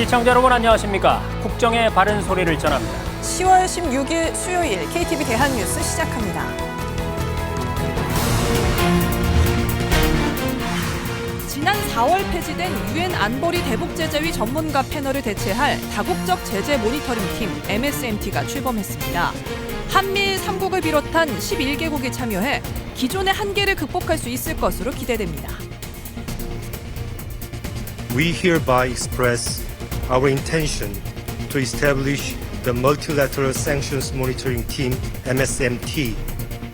시청자 여러분 안녕하십니까? 국정의 바른 소리를 전합니다. 10월 16일 수요일 KTV 대한뉴스 시작합니다. 지난 4월 폐지된 유엔 안보리 대북제재위 전문가 패널을 대체할 다국적 제재 모니터링팀 MSMT가 출범했습니다. 한미일 3국을 비롯한 11개국이 참여해 기존의 한계를 극복할 수 있을 것으로 기대됩니다. We hereby express our intention to establish the Multilateral Sanctions Monitoring Team, MSMT,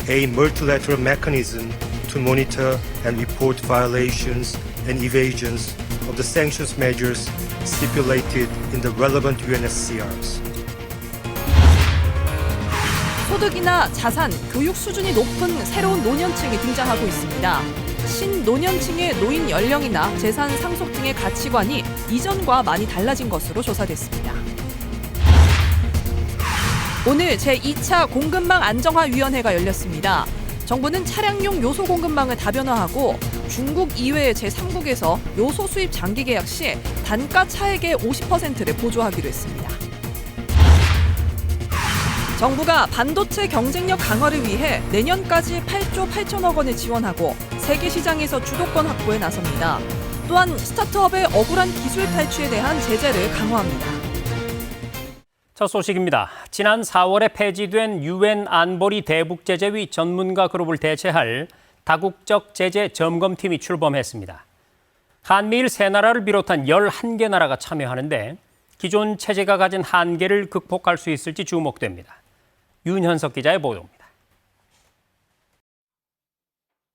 a multilateral mechanism to monitor and report violations and evasions of the sanctions measures stipulated in the relevant UNSCRs. 소득이나 자산, 교육 수준이 높은 새로운 노년층이 등장하고 있습니다. 신노년층의 노인 연령이나 재산 상속 등의 가치관이 이전과 많이 달라진 것으로 조사됐습니다. 오늘 제2차 공급망 안정화위원회가 열렸습니다. 정부는 차량용 요소 공급망을 다변화하고 중국 이외의 제3국에서 요소 수입 장기 계약 시 단가 차액의 50%를 보조하기로 했습니다. 정부가 반도체 경쟁력 강화를 위해 내년까지 8조 8천억 원을 지원하고 세계 시장에서 주도권 확보에 나섭니다. 또한 스타트업의 억울한 기술 탈취에 대한 제재를 강화합니다. 첫 소식입니다. 지난 4월에 폐지된 유엔 안보리 대북제재위 전문가 그룹을 대체할 다국적 제재 점검팀이 출범했습니다. 한미일 세 나라를 비롯한 11개 나라가 참여하는데 기존 체제가 가진 한계를 극복할 수 있을지 주목됩니다. 윤현석 기자의 보도입니다.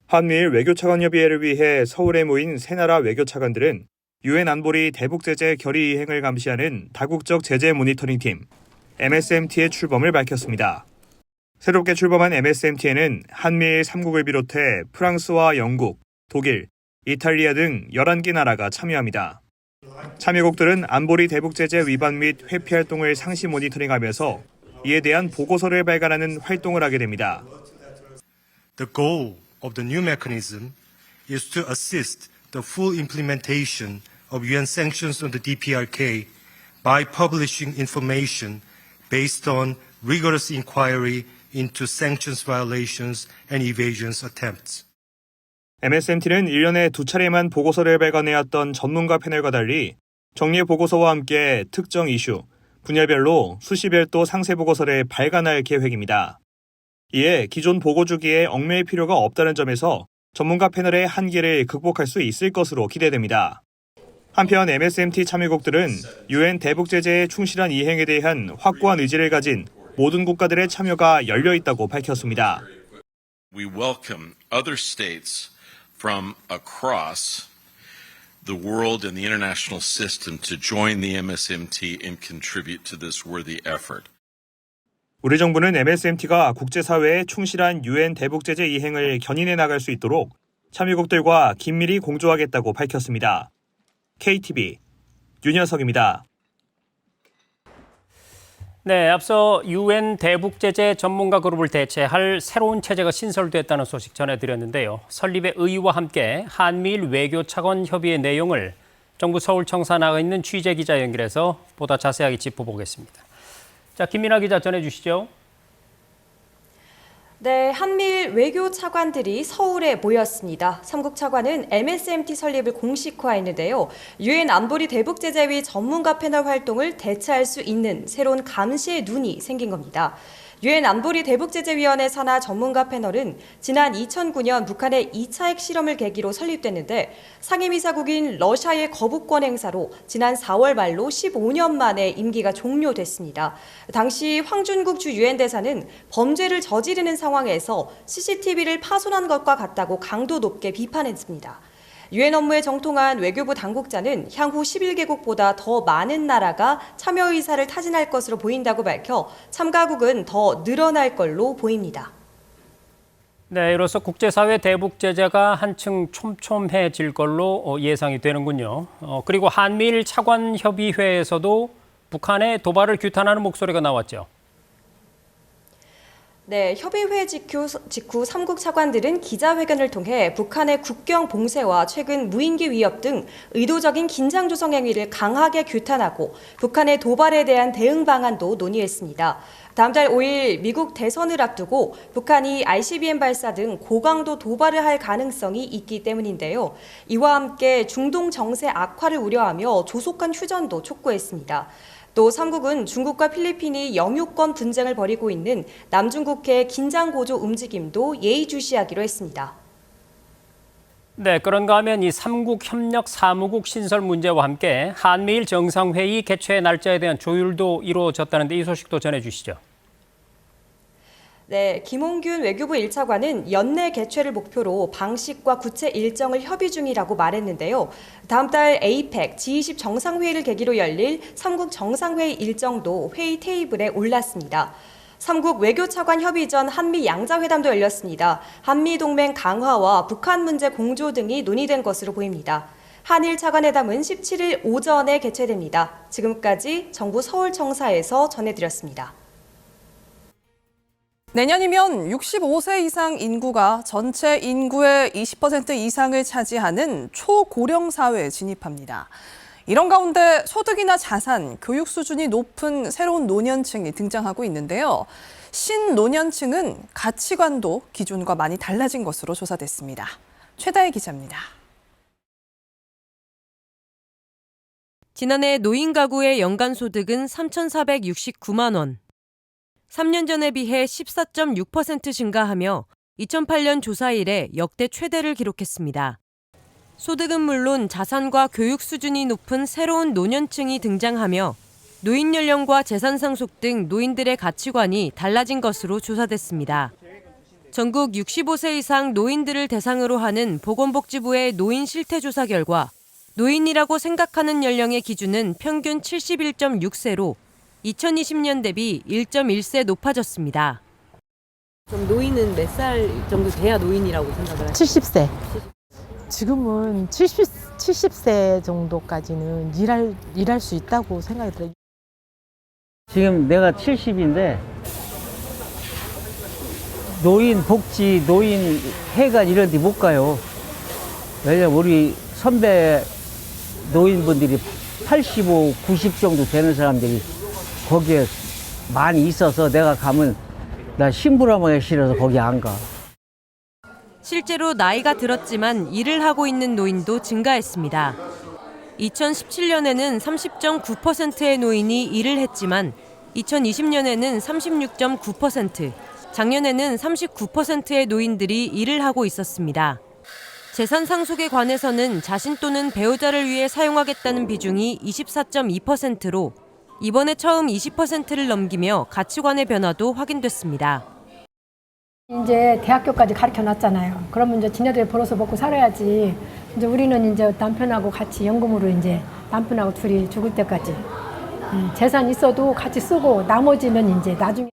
한미일 외교차관협의회를 위해 서울에 모인 세 나라 외교차관들은 유엔 안보리 대북제재 결의 이행을 감시하는 다국적 제재 모니터링팀 MSMT의 출범을 밝혔습니다. 새롭게 출범한 MSMT에는 한미일 3국을 비롯해 프랑스와 영국, 독일, 이탈리아 등 11개 나라가 참여합니다. 참여국들은 안보리 대북제재 위반 및 회피 활동을 상시 모니터링하면서 이에 대한 보고서를 발간하는 활동을 하게 됩니다. The goal of the new mechanism is to assist the full implementation of UN sanctions on the DPRK by publishing information based on rigorous inquiry into sanctions violations and evasions attempts. MSMT는 1년에 2차례만 보고서를 발간해왔던 전문가 패널과 달리 정례 보고서와 함께 특정 이슈, 분야별로 수십여 또 상세 보고서를 발간할 계획입니다. 이에 기존 보고 주기에 얽매일 필요가 없다는 점에서 전문가 패널의 한계를 극복할 수 있을 것으로 기대됩니다. 한편 MSMT 참여국들은 유엔 대북제재의 충실한 이행에 대한 확고한 의지를 가진 모든 국가들의 참여가 열려 있다고 밝혔습니다. We welcome other states from across the world and the international system to join the MSMT and contribute to this worthy effort. 우리 정부는 MSMT가 국제사회에 충실한 유엔 대북제재 이행을 견인해 나갈 수 있도록 참여국들과 긴밀히 공조하겠다고 밝혔습니다. KTV 윤현석입니다. 네, 앞서 유엔 대북제재 전문가 그룹을 대체할 새로운 체제가 신설됐다는 소식 전해드렸는데요. 설립의 의의와 함께 한미일 외교차관 협의의 내용을 정부 서울청사 나가 있는 취재기자 연결해서 보다 자세하게 짚어보겠습니다. 자, 김민아 기자 전해주시죠. 네, 한미일 외교 차관들이 서울에 모였습니다. 3국 차관은 MSMT 설립을 공식화했는데요. 유엔 안보리 대북제재위 전문가 패널 활동을 대체할 수 있는 새로운 감시의 눈이 생긴 겁니다. 유엔 안보리 대북제재위원회 산하 전문가 패널은 지난 2009년 북한의 2차 핵실험을 계기로 설립됐는데 상임이사국인 러시아의 거부권 행사로 지난 4월 말로 15년 만에 임기가 종료됐습니다. 당시 황준국 주 유엔 대사는 범죄를 저지르는 상황에서 CCTV를 파손한 것과 같다고 강도 높게 비판했습니다. 유엔 업무에 정통한 외교부 당국자는 향후 11개국보다 더 많은 나라가 참여 의사를 타진할 것으로 보인다고 밝혀 참가국은 더 늘어날 걸로 보입니다. 네, 이로써 국제사회 대북 제재가 한층 촘촘해질 걸로 예상이 되는군요. 그리고 한미일 차관협의회에서도 북한의 도발을 규탄하는 목소리가 나왔죠. 네, 협의회 직후 삼국 차관들은 기자회견을 통해 북한의 국경 봉쇄와 최근 무인기 위협 등 의도적인 긴장 조성 행위를 강하게 규탄하고 북한의 도발에 대한 대응 방안도 논의했습니다. 다음 달 5일 미국 대선을 앞두고 북한이 ICBM 발사 등 고강도 도발을 할 가능성이 있기 때문인데요. 이와 함께 중동 정세 악화를 우려하며 조속한 휴전도 촉구했습니다. 또 삼국은 중국과 필리핀이 영유권 분쟁을 벌이고 있는 남중국해의 긴장 고조 움직임도 예의주시하기로 했습니다. 네, 그런가 하면 이 삼국 협력 사무국 신설 문제와 함께 한미일 정상회의 개최 날짜에 대한 조율도 이루어졌다는데 이 소식도 전해주시죠. 네, 김홍균 외교부 1차관은 연내 개최를 목표로 방식과 구체 일정을 협의 중이라고 말했는데요. 다음 달 APEC G20 정상회의를 계기로 열릴 삼국 정상회의 일정도 회의 테이블에 올랐습니다. 삼국 외교차관 협의 전 한미 양자회담도 열렸습니다. 한미동맹 강화와 북한 문제 공조 등이 논의된 것으로 보입니다. 한일 차관회담은 17일 오전에 개최됩니다. 지금까지 정부 서울청사에서 전해드렸습니다. 내년이면 65세 이상 인구가 전체 인구의 20% 이상을 차지하는 초고령 사회에 진입합니다. 이런 가운데 소득이나 자산, 교육 수준이 높은 새로운 노년층이 등장하고 있는데요. 신노년층은 가치관도 기존과 많이 달라진 것으로 조사됐습니다. 최다혜 기자입니다. 지난해 노인 가구의 연간 소득은 3,469만 원. 3년 전에 비해 14.6% 증가하며 2008년 조사 이래 역대 최대를 기록했습니다. 소득은 물론 자산과 교육 수준이 높은 새로운 노년층이 등장하며 노인 연령과 재산 상속 등 노인들의 가치관이 달라진 것으로 조사됐습니다. 전국 65세 이상 노인들을 대상으로 하는 보건복지부의 노인 실태조사 결과 노인이라고 생각하는 연령의 기준은 평균 71.6세로 2020년 대비 1.1세 높아졌습니다. 그럼 노인은 몇 살 정도 돼야 노인이라고 생각을 하세요? 70세. 지금은 70세 정도까지는 일할 수 있다고 생각이 들어요. 지금 내가 70인데 노인 복지, 노인 회관 이런 데 못 가요. 왜냐면 우리 선배 노인분들이 85, 90 정도 되는 사람들이 거기에 많이 있어서 내가 가면 나 심부름하기 싫어서 거기 안 가. 실제로 나이가 들었지만 일을 하고 있는 노인도 증가했습니다. 2017년에는 30.9%의 노인이 일을 했지만 2020년에는 36.9%, 작년에는 39%의 노인들이 일을 하고 있었습니다. 재산 상속에 관해서는 자신 또는 배우자를 위해 사용하겠다는 비중이 24.2%로 이번에 처음 20%를 넘기며 가치관의 변화도 확인됐습니다. 이제 대학교까지 가르쳐 놨잖아요. 그러면 이제 지네들이 벌어서 먹고 살아야지. 이제 우리는 이제 남편하고 같이 연금으로 이제 남편하고 둘이 죽을 때까지 재산 있어도 같이 쓰고 나머지는 이제 나중에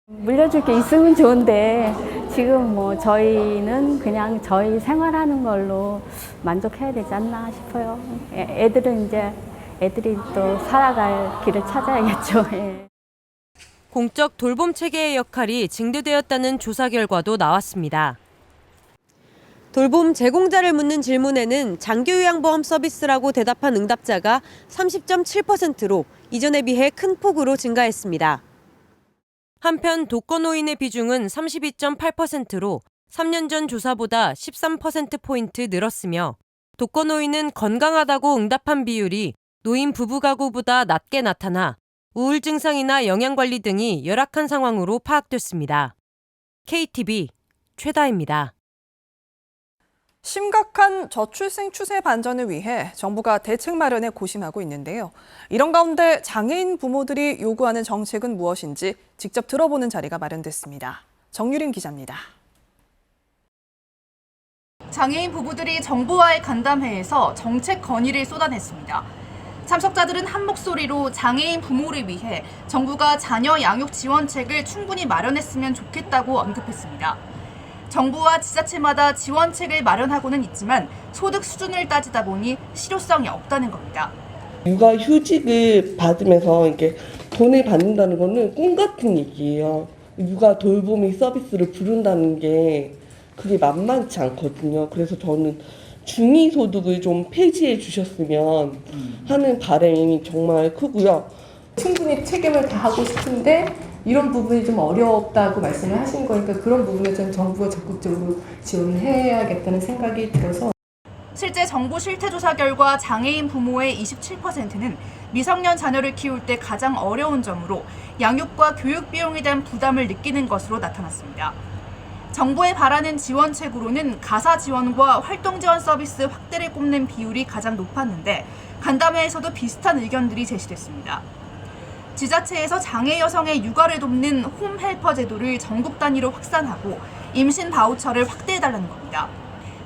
물려줄 게 있으면 좋은데 지금 뭐 저희는 그냥 저희 생활하는 걸로 만족해야 되지 않나 싶어요. 애들이 또 살아갈 길을 찾아야겠죠. 예. 공적 돌봄 체계의 역할이 증대되었다는 조사 결과도 나왔습니다. 돌봄 제공자를 묻는 질문에는 장기요양보험 서비스라고 대답한 응답자가 30.7%로 이전에 비해 큰 폭으로 증가했습니다. 한편 독거노인의 비중은 32.8%로 3년 전 조사보다 13%포인트 늘었으며 독거노인은 건강하다고 응답한 비율이 노인 부부 가구보다 낮게 나타나 우울 증상이나 영양관리 등이 열악한 상황으로 파악됐습니다. KTV 최다혜입니다. 심각한 저출생 추세 반전을 위해 정부가 대책 마련에 고심하고 있는데요. 이런 가운데 장애인 부모들이 요구하는 정책은 무엇인지 직접 들어보는 자리가 마련됐습니다. 정유린 기자입니다. 장애인 부부들이 정부와의 간담회에서 정책 건의를 쏟아냈습니다. 참석자들은 한 목소리로 장애인 부모를 위해 정부가 자녀 양육 지원책을 충분히 마련했으면 좋겠다고 언급했습니다. 정부와 지자체마다 지원책을 마련하고는 있지만 소득 수준을 따지다 보니 실효성이 없다는 겁니다. 육아휴직을 받으면서 이렇게 돈을 받는다는 거는 꿈 같은 얘기예요. 육아 돌보미 서비스를 부른다는 게 그게 만만치 않거든요. 그래서 저는 중위소득을 좀 폐지해 주셨으면 하는 바람이 정말 크고요. 충분히 책임을 다하고 싶은데 이런 부분이 좀 어렵다고 말씀을 하신 거니까 그런 부분에 좀 정부가 적극적으로 지원을 해야겠다는 생각이 들어서 실제 정부 실태조사 결과 장애인 부모의 27%는 미성년 자녀를 키울 때 가장 어려운 점으로 양육과 교육 비용에 대한 부담을 느끼는 것으로 나타났습니다. 정부에 바라는 지원책으로는 가사 지원과 활동 지원 서비스 확대를 꼽는 비율이 가장 높았는데 간담회에서도 비슷한 의견들이 제시됐습니다. 지자체에서 장애 여성의 육아를 돕는 홈 헬퍼 제도를 전국 단위로 확산하고 임신 바우처를 확대해달라는 겁니다.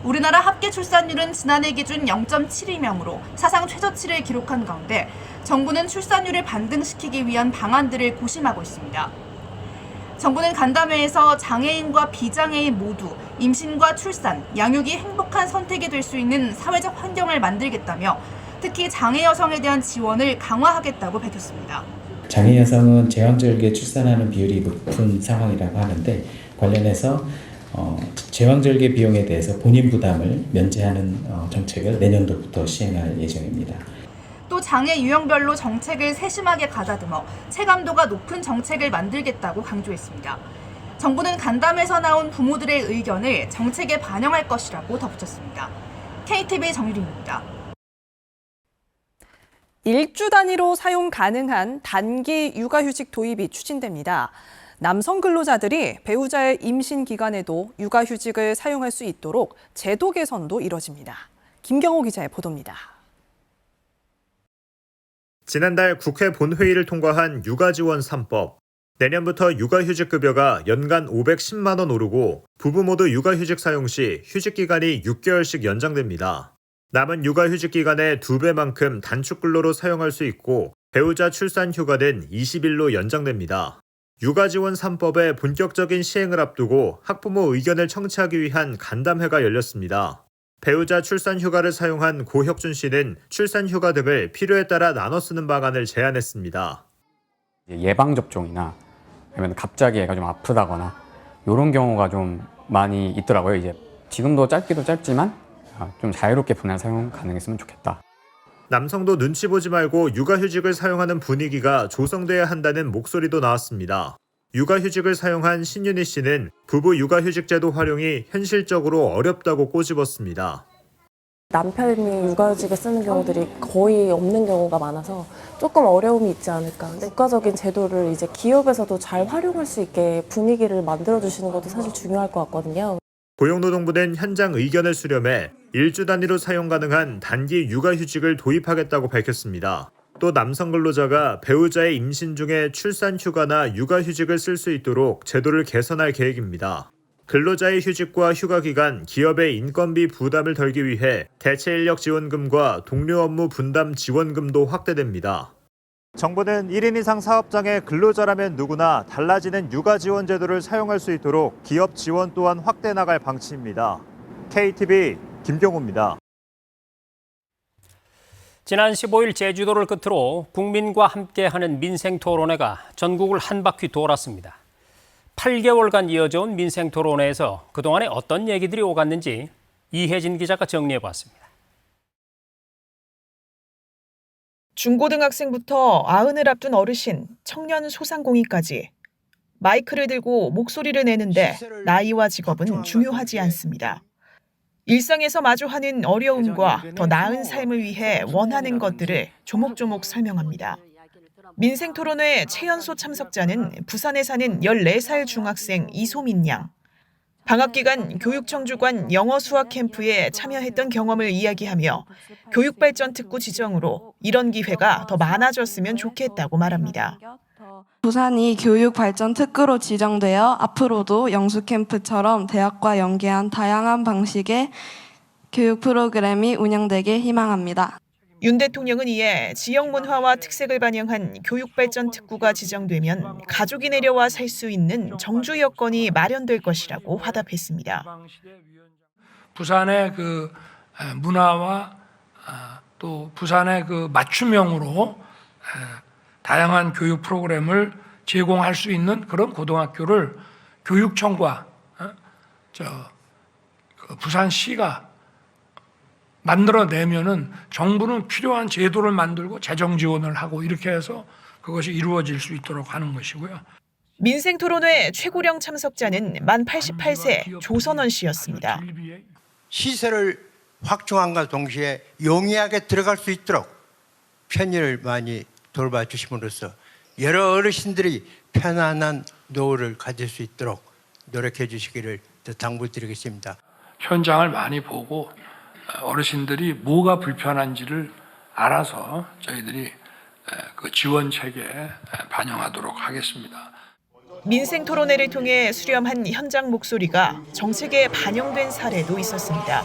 우리나라 합계 출산율은 지난해 기준 0.72명으로 사상 최저치를 기록한 가운데 정부는 출산율을 반등시키기 위한 방안들을 고심하고 있습니다. 정부는 간담회에서 장애인과 비장애인 모두 임신과 출산, 양육이 행복한 선택이 될 수 있는 사회적 환경을 만들겠다며 특히 장애 여성에 대한 지원을 강화하겠다고 밝혔습니다. 장애 여성은 제왕절개 출산하는 비율이 높은 상황이라고 하는데 관련해서 제왕절개 비용에 대해서 본인 부담을 면제하는 정책을 내년도부터 시행할 예정입니다. 또 장애 유형별로 정책을 세심하게 가다듬어 체감도가 높은 정책을 만들겠다고 강조했습니다. 정부는 간담회에서 나온 부모들의 의견을 정책에 반영할 것이라고 덧붙였습니다. KTV 정유림입니다. 일주 단위로 사용 가능한 단기 육아휴직 도입이 추진됩니다. 남성 근로자들이 배우자의 임신 기간에도 육아휴직을 사용할 수 있도록 제도 개선도 이뤄집니다. 김경호 기자의 보도입니다. 지난달 국회 본회의를 통과한 육아지원 3법. 내년부터 육아휴직급여가 연간 510만 원 오르고 부부 모두 육아휴직 사용 시 휴직기간이 6개월씩 연장됩니다. 남은 육아휴직 기간의 2배만큼 단축근로로 사용할 수 있고 배우자 출산 휴가는 20일로 연장됩니다. 육아지원 3법의 본격적인 시행을 앞두고 학부모 의견을 청취하기 위한 간담회가 열렸습니다. 배우자 출산 휴가를 사용한 고혁준 씨는 출산 휴가 등을 필요에 따라 나눠 쓰는 방안을 제안했습니다. 예방접종이나 아니면 갑자기 애가 좀 아프다거나 이런 경우가 좀 많이 있더라고요. 이제 지금도 짧기도 짧지만 좀 자유롭게 분할 사용 가능했으면 좋겠다. 남성도 눈치 보지 말고 육아휴직을 사용하는 분위기가 조성돼야 한다는 목소리도 나왔습니다. 육아휴직을 사용한 신윤희 씨는 부부 육아휴직제도 활용이 현실적으로 어렵다고 꼬집었습니다. 남편이 육아휴직을 쓰는 경우들이 거의 없는 경우가 많아서 조금 어려움이 있지 않을까. 국가적인 제도를 이제 기업에서도 잘 활용할 수 있게 분위기를 만들어주시는 것도 사실 중요할 것 같거든요. 고용노동부는 현장 의견을 수렴해 일주 단위로 사용 가능한 단기 육아휴직을 도입하겠다고 밝혔습니다. 또 남성 근로자가 배우자의 임신 중에 출산 휴가나 육아휴직을 쓸 수 있도록 제도를 개선할 계획입니다. 근로자의 휴직과 휴가 기간, 기업의 인건비 부담을 덜기 위해 대체인력 지원금과 동료 업무 분담 지원금도 확대됩니다. 정부는 1인 이상 사업장의 근로자라면 누구나 달라지는 육아 지원 제도를 사용할 수 있도록 기업 지원 또한 확대 나갈 방침입니다. KTV 김경호입니다. 지난 15일 제주도를 끝으로 국민과 함께하는 민생토론회가 전국을 한 바퀴 돌았습니다. 8개월간 이어져온 민생토론회에서 그동안에 어떤 얘기들이 오갔는지 이혜진 기자가 정리해봤습니다. 중고등학생부터 아흔을 앞둔 어르신, 청년 소상공인까지 마이크를 들고 목소리를 내는데 나이와 직업은 중요하지 않습니다. 일상에서 마주하는 어려움과 더 나은 삶을 위해 원하는 것들을 조목조목 설명합니다. 민생토론회 최연소 참석자는 부산에 사는 14살 중학생 이소민 양. 방학기간 교육청주관 영어 수학 캠프에 참여했던 경험을 이야기하며 교육발전 특구 지정으로 이런 기회가 더 많아졌으면 좋겠다고 말합니다. 부산이 교육발전 특구로 지정되어 앞으로도 영수캠프처럼 대학과 연계한 다양한 방식의 교육 프로그램이 운영되길 희망합니다. 윤 대통령은 이에 지역 문화와 특색을 반영한 교육발전 특구가 지정되면 가족이 내려와 살 수 있는 정주 여건이 마련될 것이라고 화답했습니다. 부산의 그 문화와 또 부산의 그 맞춤형으로 다양한 교육 프로그램을 제공할 수 있는 그런 고등학교를 교육청과 부산시가 만들어내면은 정부는 필요한 제도를 만들고 재정 지원을 하고 이렇게 해서 그것이 이루어질 수 있도록 하는 것이고요. 민생토론회 최고령 참석자는 만 88세 조선원 씨였습니다. 시설을 확충함과 동시에 용이하게 들어갈 수 있도록 편의를 많이 돌봐주심으로써 여러 어르신들이 편안한 노후를 가질 수 있도록 노력해 주시기를 당부드리겠습니다. 현장을 많이 보고 어르신들이 뭐가 불편한지를 알아서 저희들이 그 지원 체계에 반영하도록 하겠습니다. 민생토론회를 통해 수렴한 현장 목소리가 정책에 반영된 사례도 있었습니다.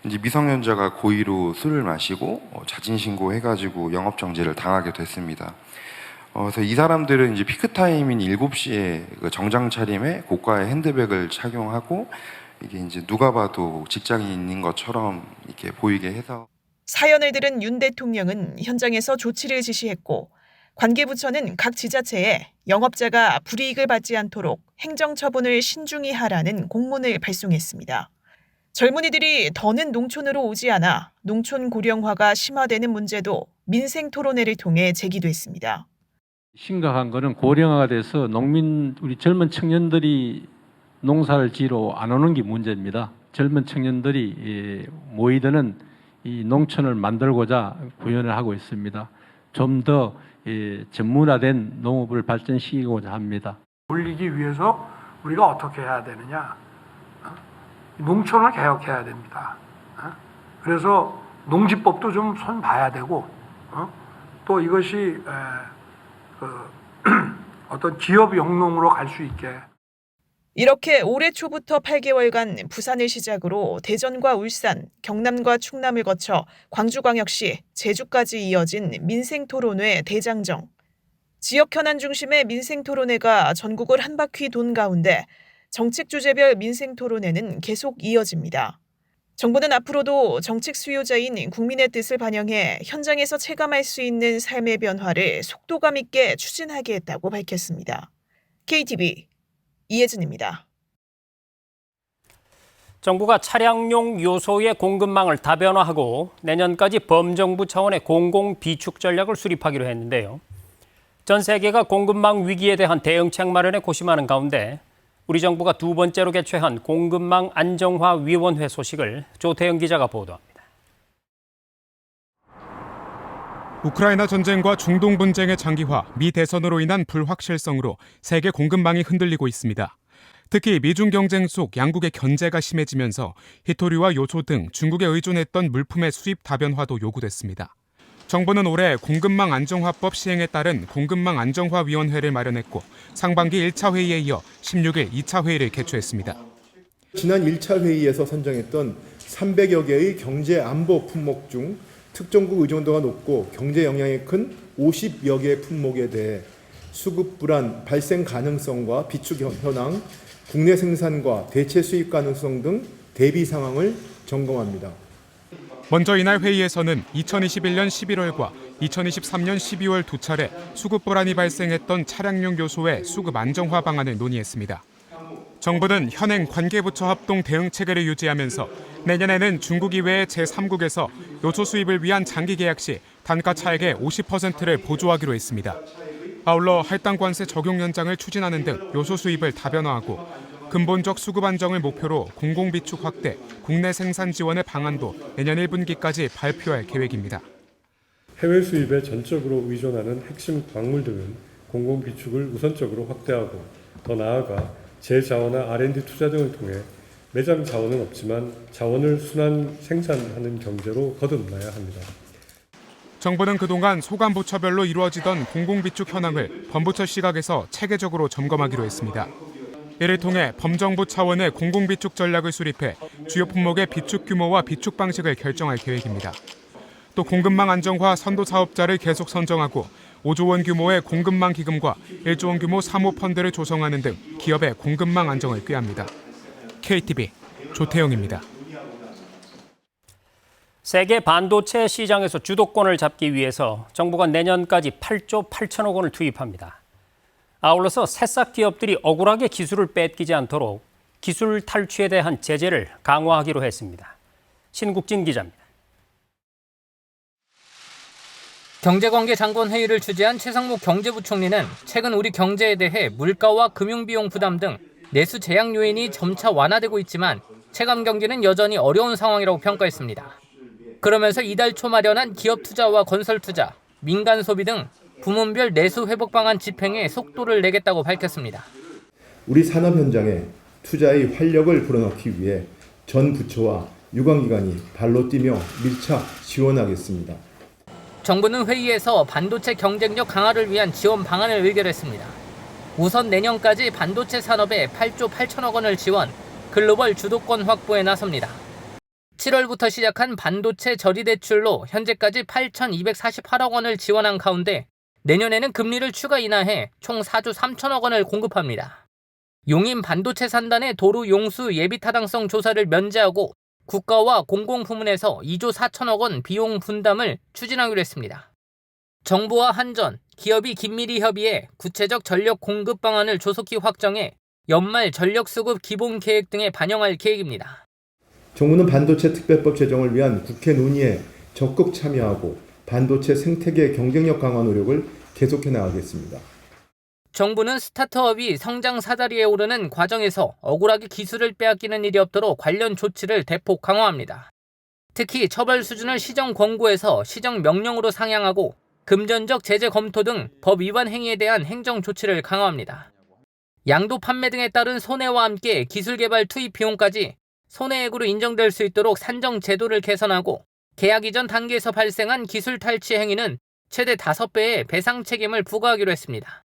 이제 미성년자가 고의로 술을 마시고 자진 신고해가지고 영업 정지를 당하게 됐습니다. 그래서 이 사람들은 이제 피크 타임인 7시에 그 정장 차림에 고가의 핸드백을 착용하고 이게 이제 누가 봐도 직장인인 것처럼 이렇게 보이게 해서 사연을 들은 윤 대통령은 현장에서 조치를 지시했고 관계부처는 각 지자체에 영업자가 불이익을 받지 않도록 행정처분을 신중히 하라는 공문을 발송했습니다. 젊은이들이 더는 농촌으로 오지 않아 농촌 고령화가 심화되는 문제도 민생토론회를 통해 제기됐습니다. 심각한 거는 고령화가 돼서 우리 젊은 청년들이 농사를 지러 안 오는 게 문제입니다. 젊은 청년들이 모이드는 이 농촌을 만들고자 구현을 하고 있습니다. 좀 더 전문화된 농업을 발전시키고자 합니다. 올리기 위해서 우리가 어떻게 해야 되느냐? 농촌을 개혁해야 됩니다. 그래서 농지법도 좀 손 봐야 되고 또 이것이 어떤 기업 영농으로 갈 수 있게. 이렇게 올해 초부터 8개월간 부산을 시작으로 대전과 울산, 경남과 충남을 거쳐 광주광역시, 제주까지 이어진 민생토론회 대장정. 지역 현안 중심의 민생토론회가 전국을 한 바퀴 돈 가운데 정책 주제별 민생토론회는 계속 이어집니다. 정부는 앞으로도 정책 수요자인 국민의 뜻을 반영해 현장에서 체감할 수 있는 삶의 변화를 속도감 있게 추진하겠다고 밝혔습니다. KTV 이혜진입니다. 정부가 차량용 요소의 공급망을 다변화하고 내년까지 범정부 차원의 공공 비축 전략을 수립하기로 했는데요. 전 세계가 공급망 위기에 대한 대응책 마련에 고심하는 가운데 우리 정부가 두 번째로 개최한 공급망 안정화 위원회 소식을 조태영 기자가 보도합니다. 우크라이나 전쟁과 중동 분쟁의 장기화, 미 대선으로 인한 불확실성으로 세계 공급망이 흔들리고 있습니다. 특히 미중 경쟁 속 양국의 견제가 심해지면서 히토류와 요소 등 중국에 의존했던 물품의 수입 다변화도 요구됐습니다. 정부는 올해 공급망 안정화법 시행에 따른 공급망 안정화위원회를 마련했고 상반기 1차 회의에 이어 16일 2차 회의를 개최했습니다. 지난 1차 회의에서 선정했던 300여 개의 경제 안보 품목 중 특정국 의존도가 높고 경제 영향이 큰 50여 개 품목에 대해 수급 불안 발생 가능성과 비축 현황, 국내 생산과 대체 수입 가능성 등 대비 상황을 점검합니다. 먼저 이날 회의에서는 2021년 11월과 2023년 12월 두 차례 수급 불안이 발생했던 차량용 요소의 수급 안정화 방안을 논의했습니다. 정부는 현행 관계부처 합동 대응 체계를 유지하면서 내년에는 중국 이외의 제3국에서 요소 수입을 위한 장기 계약 시 단가 차액의 50%를 보조하기로 했습니다. 아울러 할당 관세 적용 연장을 추진하는 등 요소 수입을 다변화하고 근본적 수급 안정을 목표로 공공비축 확대, 국내 생산 지원의 방안도 내년 1분기까지 발표할 계획입니다. 해외 수입에 전적으로 의존하는 핵심 광물 등은 공공비축을 우선적으로 확대하고 더 나아가 재자원화 R&D 투자 등을 통해 매장 자원은 없지만 자원을 순환 생산하는 경제로 거듭나야 합니다. 정부는 그동안 소관부처별로 이루어지던 공공비축 현황을 범부처 시각에서 체계적으로 점검하기로 했습니다. 이를 통해 범정부 차원의 공공비축 전략을 수립해 주요 품목의 비축 규모와 비축 방식을 결정할 계획입니다. 또 공급망 안정화 선도 사업자를 계속 선정하고 5조 원 규모의 공급망 기금과 1조 원 규모 사모펀드를 조성하는 등 기업의 공급망 안정을 꾀합니다. KTV 조태영입니다. 세계 반도체 시장에서 주도권을 잡기 위해서 정부가 내년까지 8조 8천억 원을 투입합니다. 아울러서 새싹 기업들이 억울하게 기술을 뺏기지 않도록 기술 탈취에 대한 제재를 강화하기로 했습니다. 신국진 기자입니다. 경제관계장관회의를 주재한 최상목 경제부총리는 최근 우리 경제에 대해 물가와 금융비용 부담 등 내수 제약 요인이 점차 완화되고 있지만 체감 경기는 여전히 어려운 상황이라고 평가했습니다. 그러면서 이달 초 마련한 기업 투자와 건설 투자, 민간 소비 등 부문별 내수 회복 방안 집행에 속도를 내겠다고 밝혔습니다. 우리 산업 현장에 투자의 활력을 불어넣기 위해 전 부처와 유관기관이 발로 뛰며 밀착 지원하겠습니다. 정부는 회의에서 반도체 경쟁력 강화를 위한 지원 방안을 의결했습니다. 우선 내년까지 반도체 산업에 8조 8천억 원을 지원, 글로벌 주도권 확보에 나섭니다. 7월부터 시작한 반도체 저리대출로 현재까지 8,248억 원을 지원한 가운데 내년에는 금리를 추가 인하해 총 4조 3천억 원을 공급합니다. 용인 반도체 산단의 도로 용수 예비 타당성 조사를 면제하고 국가와 공공부문에서 2조 4천억 원 비용 분담을 추진하기로 했습니다. 정부와 한전, 기업이 긴밀히 협의해 구체적 전력 공급 방안을 조속히 확정해 연말 전력 수급 기본 계획 등에 반영할 계획입니다. 정부는 반도체 특별법 제정을 위한 국회 논의에 적극 참여하고 반도체 생태계 경쟁력 강화 노력을 계속해 나가겠습니다. 정부는 스타트업이 성장 사다리에 오르는 과정에서 억울하게 기술을 빼앗기는 일이 없도록 관련 조치를 대폭 강화합니다. 특히 처벌 수준을 시정 권고에서 시정 명령으로 상향하고 금전적 제재 검토 등 법 위반 행위에 대한 행정 조치를 강화합니다. 양도 판매 등에 따른 손해와 함께 기술 개발 투입 비용까지 손해액으로 인정될 수 있도록 산정 제도를 개선하고 계약 이전 단계에서 발생한 기술 탈취 행위는 최대 5배의 배상 책임을 부과하기로 했습니다.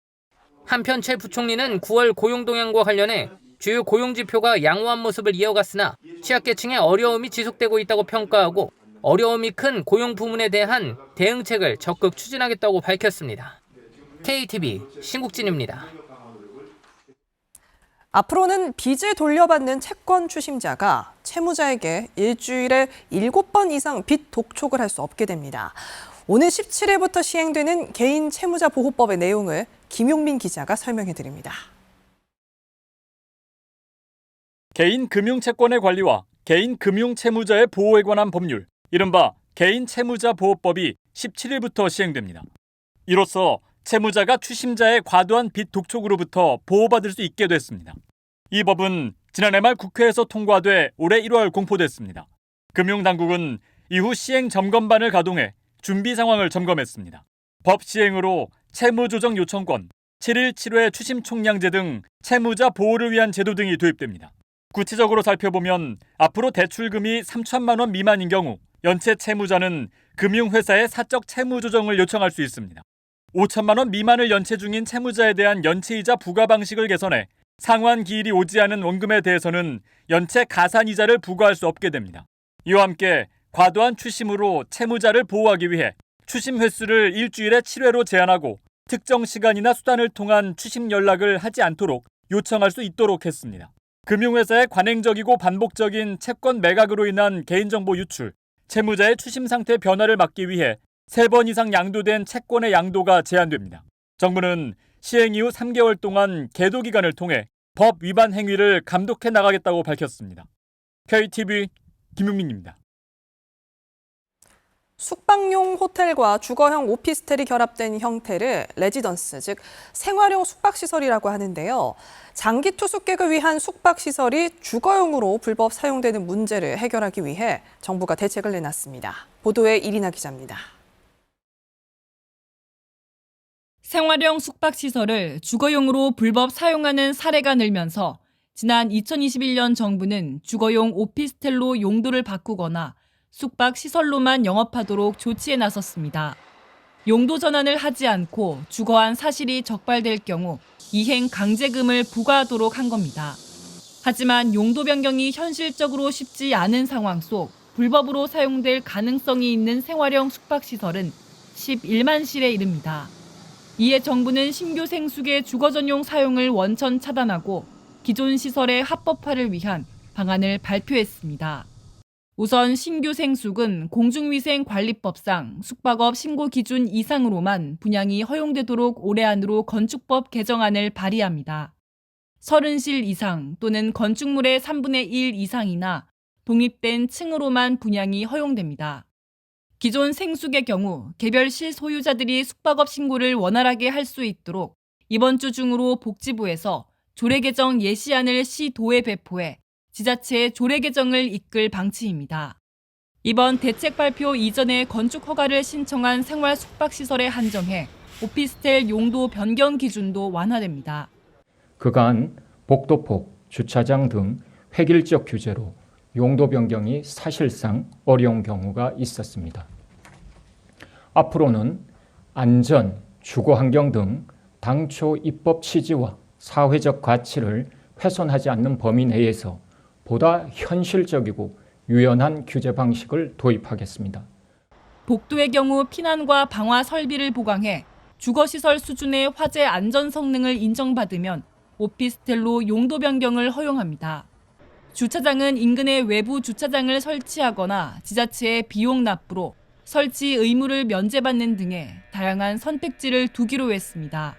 한편 최 부총리는 9월 고용 동향과 관련해 주요 고용 지표가 양호한 모습을 이어갔으나 취약계층의 어려움이 지속되고 있다고 평가하고 어려움이 큰 고용 부문에 대한 대응책을 적극 추진하겠다고 밝혔습니다. KTV 신국진입니다. 앞으로는 빚을 돌려받는 채권 추심자가 채무자에게 일주일에 7번 이상 빚 독촉을 할 수 없게 됩니다. 오늘 17일부터 시행되는 개인 채무자 보호법의 내용을 김용민 기자가 설명해 드립니다. 개인 금융채권의 관리와 개인 금융채무자의 보호에 관한 법률, 이른바 개인 채무자 보호법이 17일부터 시행됩니다. 이로써 채무자가 추심자의 과도한 빚 독촉으로부터 보호받을 수 있게 됐습니다. 이 법은 지난해 말 국회에서 통과돼 올해 1월 공포됐습니다. 금융당국은 이후 시행 점검반을 가동해 준비 상황을 점검했습니다. 법 시행으로 채무조정 요청권, 7일 7회 추심 총량제 등 채무자 보호를 위한 제도 등이 도입됩니다. 구체적으로 살펴보면 앞으로 대출금이 3천만 원 미만인 경우 연체 채무자는 금융회사에 사적 채무조정을 요청할 수 있습니다. 5천만 원 미만을 연체 중인 채무자에 대한 연체이자 부과 방식을 개선해 상환 기일이 오지 않은 원금에 대해서는 연체 가산이자를 부과할 수 없게 됩니다. 이와 함께 과도한 추심으로 채무자를 보호하기 위해 추심 횟수를 일주일에 7회로 제한하고 특정 시간이나 수단을 통한 추심 연락을 하지 않도록 요청할 수 있도록 했습니다. 금융회사의 관행적이고 반복적인 채권 매각으로 인한 개인정보 유출, 채무자의 추심 상태 변화를 막기 위해 3번 이상 양도된 채권의 양도가 제한됩니다. 정부는 시행 이후 3개월 동안 계도 기간을 통해 법 위반 행위를 감독해 나가겠다고 밝혔습니다. KTV 김용민입니다. 숙박용 호텔과 주거형 오피스텔이 결합된 형태를 레지던스, 즉 생활용 숙박시설이라고 하는데요. 장기 투숙객을 위한 숙박시설이 주거용으로 불법 사용되는 문제를 해결하기 위해 정부가 대책을 내놨습니다. 보도에 이리나 기자입니다. 생활형 숙박시설을 주거용으로 불법 사용하는 사례가 늘면서 지난 2021년 정부는 주거용 오피스텔로 용도를 바꾸거나 숙박시설로만 영업하도록 조치에 나섰습니다. 용도 전환을 하지 않고 주거한 사실이 적발될 경우 이행 강제금을 부과하도록 한 겁니다. 하지만 용도 변경이 현실적으로 쉽지 않은 상황 속 불법으로 사용될 가능성이 있는 생활형 숙박시설은 11만 실에 이릅니다. 이에 정부는 신규 생숙의 주거 전용 사용을 원천 차단하고 기존 시설의 합법화를 위한 방안을 발표했습니다. 우선 신규 생숙은 공중위생관리법상 숙박업 신고 기준 이상으로만 분양이 허용되도록 올해 안으로 건축법 개정안을 발의합니다. 30실 이상 또는 건축물의 3분의 1 이상이나 독립된 층으로만 분양이 허용됩니다. 기존 생숙의 경우 개별 실소유자들이 숙박업 신고를 원활하게 할 수 있도록 이번 주 중으로 복지부에서 조례 개정 예시안을 시도에 배포해 지자체의 조례 개정을 이끌 방침입니다. 이번 대책 발표 이전에 건축 허가를 신청한 생활 숙박시설에 한정해 오피스텔 용도 변경 기준도 완화됩니다. 그간 복도폭, 주차장 등 획일적 규제로 용도 변경이 사실상 어려운 경우가 있었습니다. 앞으로는 안전, 주거 환경 등 당초 입법 취지와 사회적 가치를 훼손하지 않는 범위 내에서 보다 현실적이고 유연한 규제 방식을 도입하겠습니다. 복도의 경우 피난과 방화 설비를 보강해 주거시설 수준의 화재 안전 성능을 인정받으면 오피스텔로 용도 변경을 허용합니다. 주차장은 인근에 외부 주차장을 설치하거나 지자체의 비용 납부로 설치 의무를 면제받는 등의 다양한 선택지를 두기로 했습니다.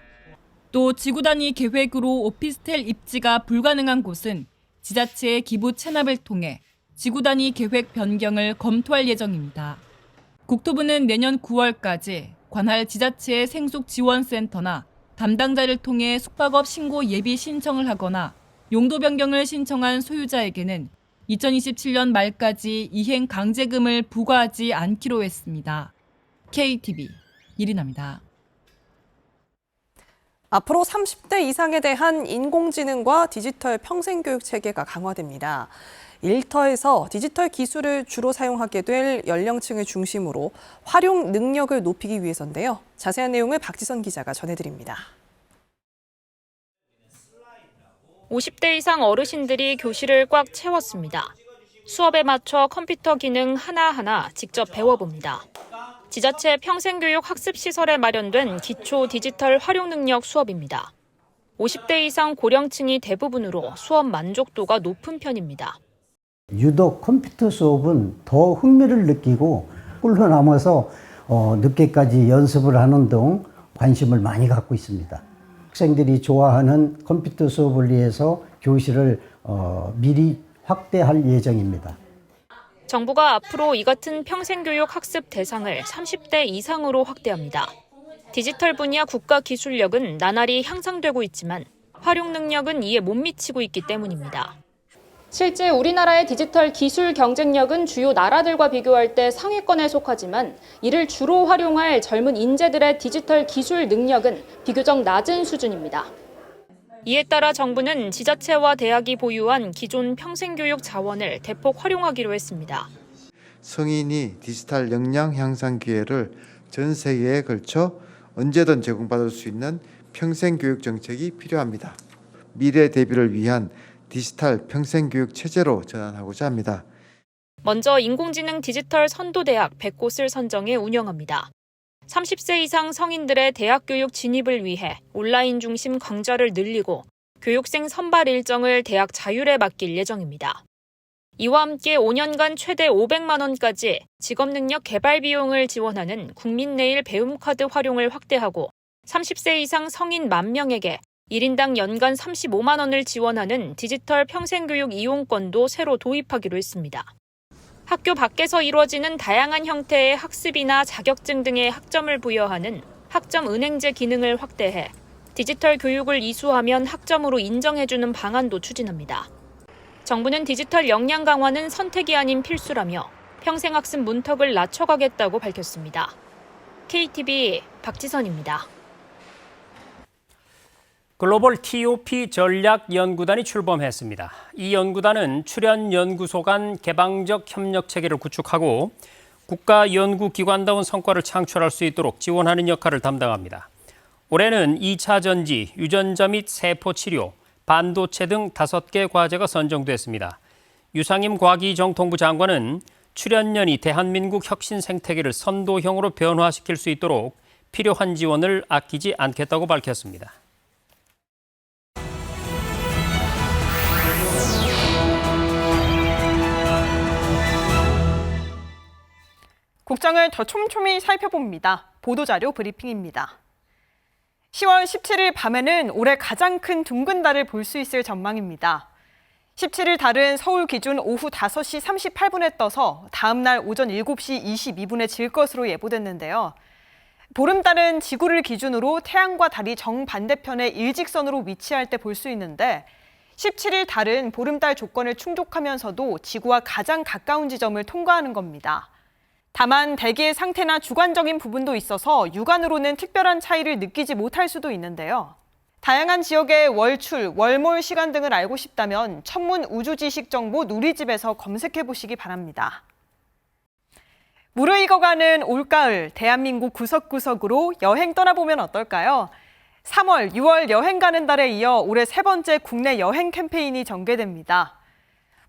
또 지구 단위 계획으로 오피스텔 입지가 불가능한 곳은 지자체의 기부 체납을 통해 지구 단위 계획 변경을 검토할 예정입니다. 국토부는 내년 9월까지 관할 지자체의 생숙 지원센터나 담당자를 통해 숙박업 신고 예비 신청을 하거나 용도 변경을 신청한 소유자에게는 2027년 말까지 이행 강제금을 부과하지 않기로 했습니다. KTV 이리나입니다. 앞으로 30대 이상에 대한 인공지능과 디지털 평생교육 체계가 강화됩니다. 일터에서 디지털 기술을 주로 사용하게 될 연령층을 중심으로 활용 능력을 높이기 위해서인데요. 자세한 내용을 박지선 기자가 전해드립니다. 50대 이상 어르신들이 교실을 꽉 채웠습니다. 수업에 맞춰 컴퓨터 기능 하나하나 직접 배워봅니다. 지자체 평생교육 학습시설에 마련된 기초 디지털 활용 능력 수업입니다. 50대 이상 고령층이 대부분으로 수업 만족도가 높은 편입니다. 유독 컴퓨터 수업은 더 흥미를 느끼고 꿀로 남아서 늦게까지 연습을 하는 등 관심을 많이 갖고 있습니다. 학생들이 좋아하는 컴퓨터 수업을 위해서 교실을 미리 확대할 예정입니다. 정부가 앞으로 이 같은 평생교육 학습 대상을 30대 이상으로 확대합니다. 디지털 분야 국가 기술력은 나날이 향상되고 있지만 활용 능력은 이에 못 미치고 있기 때문입니다. 실제 우리나라의 디지털 기술 경쟁력은 주요 나라들과 비교할 때 상위권에 속하지만 이를 주로 활용할 젊은 인재들의 디지털 기술 능력은 비교적 낮은 수준입니다. 이에 따라 정부는 지자체와 대학이 보유한 기존 평생교육 자원을 대폭 활용하기로 했습니다. 성인이 디지털 역량 향상 기회를 전 세계에 걸쳐 언제든 제공받을 수 있는 평생교육 정책이 필요합니다. 미래 대비를 위한 디지털 평생교육 체제로 전환하고자 합니다. 먼저 인공지능 디지털 선도대학 100곳을 선정해 운영합니다. 30세 이상 성인들의 대학 교육 진입을 위해 온라인 중심 강좌를 늘리고 교육생 선발 일정을 대학 자율에 맡길 예정입니다. 이와 함께 5년간 최대 500만 원까지 직업능력 개발 비용을 지원하는 국민내일 배움카드 활용을 확대하고 30세 이상 성인 10,000명에게 1인당 연간 35만 원을 지원하는 디지털 평생교육 이용권도 새로 도입하기로 했습니다. 학교 밖에서 이루어지는 다양한 형태의 학습이나 자격증 등의 학점을 부여하는 학점 은행제 기능을 확대해 디지털 교육을 이수하면 학점으로 인정해주는 방안도 추진합니다. 정부는 디지털 역량 강화는 선택이 아닌 필수라며 평생학습 문턱을 낮춰가겠다고 밝혔습니다. KTV 박지선입니다. 글로벌 TOP 전략연구단이 출범했습니다. 이 연구단은 출연연구소 간 개방적 협력 체계를 구축하고 국가연구기관다운 성과를 창출할 수 있도록 지원하는 역할을 담당합니다. 올해는 2차 전지, 유전자 및 세포치료, 반도체 등 5개 과제가 선정됐습니다. 유상임 과기정통부 장관은 출연연이 대한민국 혁신 생태계를 선도형으로 변화시킬 수 있도록 필요한 지원을 아끼지 않겠다고 밝혔습니다. 국장을 더 촘촘히 살펴봅니다. 보도자료 브리핑입니다. 10월 17일 밤에는 올해 가장 큰 둥근 달을 볼 수 있을 전망입니다. 17일 달은 서울 기준 오후 5시 38분에 떠서 다음 날 오전 7시 22분에 질 것으로 예보됐는데요. 보름달은 지구를 기준으로 태양과 달이 정반대편의 일직선으로 위치할 때 볼 수 있는데 17일 달은 보름달 조건을 충족하면서도 지구와 가장 가까운 지점을 통과하는 겁니다. 다만 대기의 상태나 주관적인 부분도 있어서 육안으로는 특별한 차이를 느끼지 못할 수도 있는데요. 다양한 지역의 월출, 월몰 시간 등을 알고 싶다면 천문 우주지식정보 누리집에서 검색해 보시기 바랍니다. 무르익어가는 올가을, 대한민국 구석구석으로 여행 떠나보면 어떨까요? 3월, 6월 여행 가는 달에 이어 올해 3번째 국내 여행 캠페인이 전개됩니다.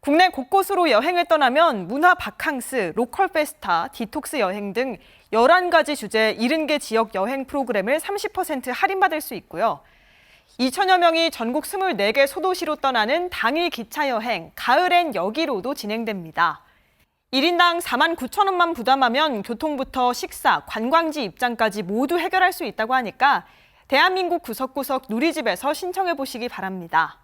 국내 곳곳으로 여행을 떠나면 문화 바캉스, 로컬 페스타, 디톡스 여행 등 11가지 주제 70개 지역 여행 프로그램을 30% 할인받을 수 있고요. 2천여 명이 전국 24개 소도시로 떠나는 당일 기차 여행, 가을엔 여기로도 진행됩니다. 1인당 49,000원만 부담하면 교통부터 식사, 관광지 입장까지 모두 해결할 수 있다고 하니까 대한민국 구석구석 누리집에서 신청해 보시기 바랍니다.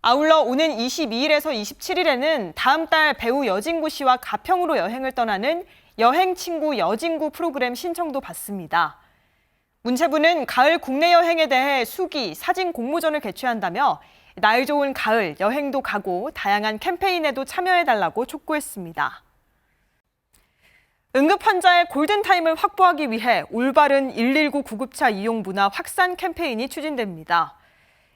아울러 오는 22일에서 27일에는 다음 달 배우 여진구 씨와 가평으로 여행을 떠나는 여행친구 여진구 프로그램 신청도 받습니다. 문체부는 가을 국내 여행에 대해 수기, 사진 공모전을 개최한다며 날 좋은 가을 여행도 가고 다양한 캠페인에도 참여해달라고 촉구했습니다. 응급 환자의 골든타임을 확보하기 위해 올바른 119 구급차 이용 문화 확산 캠페인이 추진됩니다.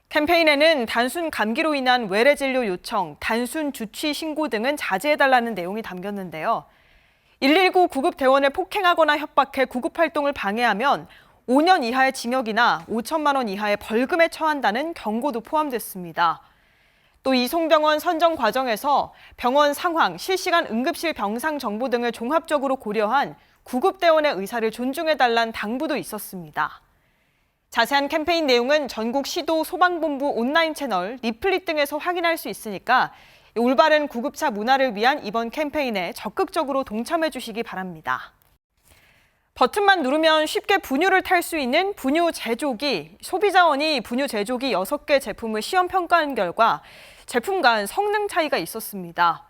캠페인에는 단순 감기로 인한 외래 진료 요청, 단순 주취 신고 등은 자제해달라는 내용이 담겼는데요. 119 구급대원을 폭행하거나 협박해 구급활동을 방해하면 5년 이하의 징역이나 5천만 원 이하의 벌금에 처한다는 경고도 포함됐습니다. 또 이송병원 선정 과정에서 병원 상황, 실시간 응급실 병상 정보 등을 종합적으로 고려한 구급대원의 의사를 존중해달라는 당부도 있었습니다. 자세한 캠페인 내용은 전국 시도 소방본부 온라인 채널, 리플릿 등에서 확인할 수 있으니까 올바른 구급차 문화를 위한 이번 캠페인에 적극적으로 동참해 주시기 바랍니다. 버튼만 누르면 쉽게 분유를 탈 수 있는 분유 제조기, 소비자원이 분유 제조기 6개 제품을 시험 평가한 결과 제품 간 성능 차이가 있었습니다.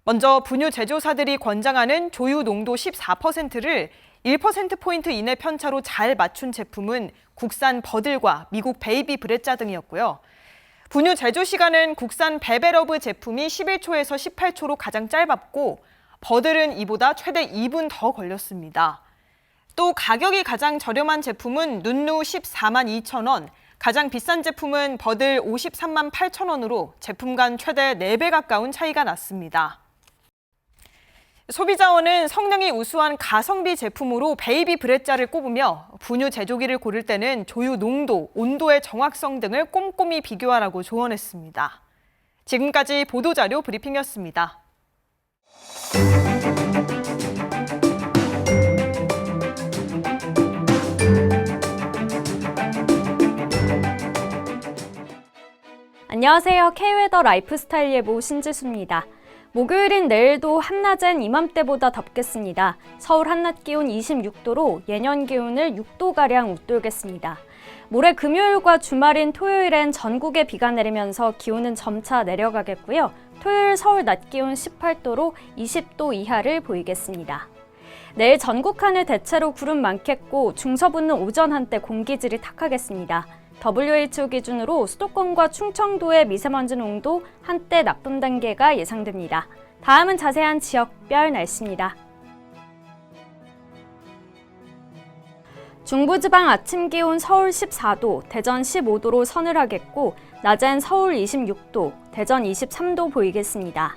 먼저 분유 제조사들이 권장하는 조유 농도 14%를 1%포인트 이내 편차로 잘 맞춘 제품은 국산 버들과 미국 베이비 브레짜 등이었고요. 분유 제조 시간은 국산 베베러브 제품이 11초에서 18초로 가장 짧았고 버들은 이보다 최대 2분 더 걸렸습니다. 또 가격이 가장 저렴한 제품은 눈누 14만 2천 원, 가장 비싼 제품은 버들 53만 8천 원으로 제품 간 최대 4배 가까운 차이가 났습니다. 소비자원은 성능이 우수한 가성비 제품으로 베이비 브레짜를 꼽으며 분유 제조기를 고를 때는 조유 농도, 온도의 정확성 등을 꼼꼼히 비교하라고 조언했습니다. 지금까지 보도자료 브리핑이었습니다. 안녕하세요. K웨더 라이프스타일 예보 신지수입니다. 목요일인 내일도 한낮엔 이맘때보다 덥겠습니다. 서울 한낮 기온 26도로 예년 기온을 6도가량 웃돌겠습니다. 모레 금요일과 주말인 토요일엔 전국에 비가 내리면서 기온은 점차 내려가겠고요. 토요일 서울 낮 기온 18도로 20도 이하를 보이겠습니다. 내일 전국 하늘 대체로 구름 많겠고 중서부는 오전 한때 공기질이 탁하겠습니다. WHO 기준으로 수도권과 충청도의 미세먼지 농도 한때 나쁨 단계가 예상됩니다. 다음은 자세한 지역별 날씨입니다. 중부지방 아침 기온 서울 14도, 대전 15도로 서늘하겠고 낮엔 서울 26도, 대전 23도 보이겠습니다.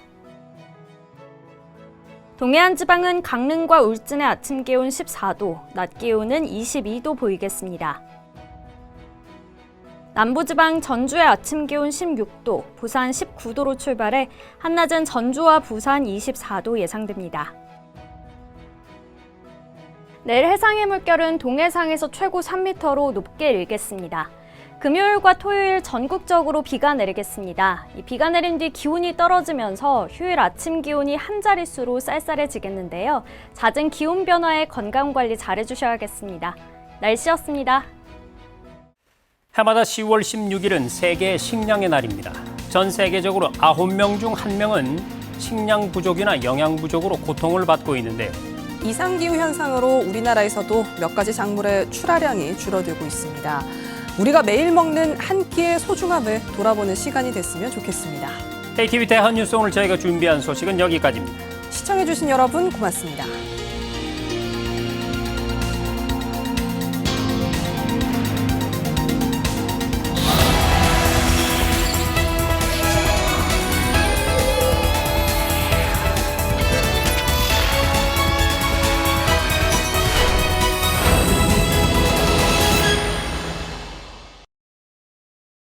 동해안 지방은 강릉과 울진의 아침 기온 14도, 낮 기온은 22도 보이겠습니다. 남부지방 전주의 아침 기온 16도, 부산 19도로 출발해 한낮은 전주와 부산 24도 예상됩니다. 내일 해상의 물결은 동해상에서 최고 3m로 높게 일겠습니다. 금요일과 토요일 전국적으로 비가 내리겠습니다. 이 비가 내린 뒤 기온이 떨어지면서 휴일 아침 기온이 한 자릿수로 쌀쌀해지겠는데요. 잦은 기온 변화에 건강관리 잘해주셔야겠습니다. 날씨였습니다. 해마다 10월 16일은 세계 식량의 날입니다. 전 세계적으로 9명 중 1명은 식량 부족이나 영양 부족으로 고통을 받고 있는데요. 이상기후 현상으로 우리나라에서도 몇 가지 작물의 출하량이 줄어들고 있습니다. 우리가 매일 먹는 한 끼의 소중함을 돌아보는 시간이 됐으면 좋겠습니다. KTV 대한뉴스 오늘 저희가 준비한 소식은 여기까지입니다. 시청해주신 여러분 고맙습니다.